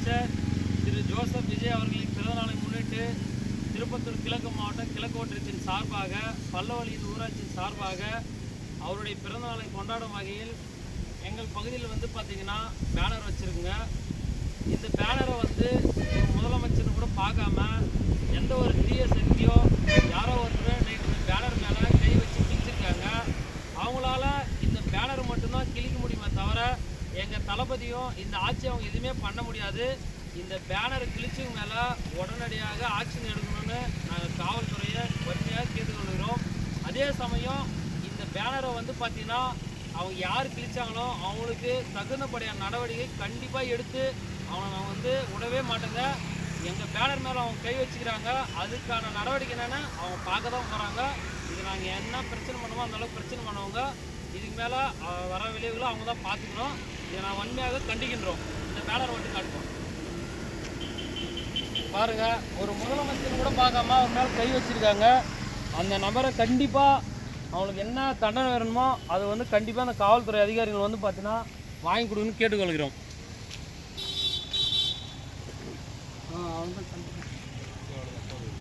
முதலமைச்சர் திரு ஜோசப் விஜய் அவர்களின் பிறந்தநாளை முன்னிட்டு திருப்பத்தூர் கிழக்கு மாவட்டம் கிழக்கு ஒன்றியத்தின் சார்பாக பல்லவழியின் ஊராட்சியின் சார்பாக அவருடைய பிறந்தநாளை கொண்டாடும் வகையில் எங்கள் பகுதியில் வந்து பார்த்திங்கன்னா பேனர் வச்சுருக்குங்க. இந்த பேனரை வந்து முதலமைச்சர்னு கூட பார்க்காம எந்த ஒரு தீய சக்தியோ யாரோ ஒருத்தர் இந்த பேனர் மேலே கை வச்சு கிழிச்சிருக்காங்க. அவங்களால இந்த பேனர் மட்டும்தான் கிழிக்க முடியுமே தவிர எங்கள் தளபதியும் இந்த ஆட்சி அவங்க எதுவுமே பண்ண முடியாது. இந்த பேனர் கிழிச்சுக்கு மேலே உடனடியாக ஆக்ஷன் எடுக்கணும்னு நாங்கள் காவல்துறையை வன்மையாக கேட்டுக்கொள்கிறோம். அதே சமயம் இந்த பேனரை வந்து பார்த்திங்கன்னா அவங்க யார் கிழிச்சாங்களோ அவங்களுக்கு தகுந்தபடியான நடவடிக்கை கண்டிப்பாக எடுத்து அவனை நான் வந்து விடவே மாட்டேங்க. எங்கள் பேனர் மேலே அவங்க கை வச்சுக்கிறாங்க, அதுக்கான நடவடிக்கை என்னென்னு அவங்க பார்க்க தான் போகிறாங்க. இது நாங்கள் என்ன பிரச்சனை பண்ணுவோம் அந்தளவுக்கு பிரச்சனை பண்ணுவாங்க. இதுக்கு மேலே வர விளைவுகளை அவங்க தான் பார்த்துக்கணும். இதை நான் வன்மையாக கண்டிக்கின்றோம். இந்த பேனரை மட்டும் காட்டுவோம் பாருங்கள். ஒரு முதலமைச்சர் கூட பார்க்காம அவர் மேலே கை வச்சுருக்காங்க. அந்த நபரை கண்டிப்பாக அவங்களுக்கு என்ன தண்டனை வேணுமோ அது வந்து கண்டிப்பாக அந்த காவல்துறை அதிகாரிகள் வந்து பார்த்தீங்கன்னா வாங்கி கொடுக்கணும்னு கேட்டுக்கொள்கிறோம். அவங்க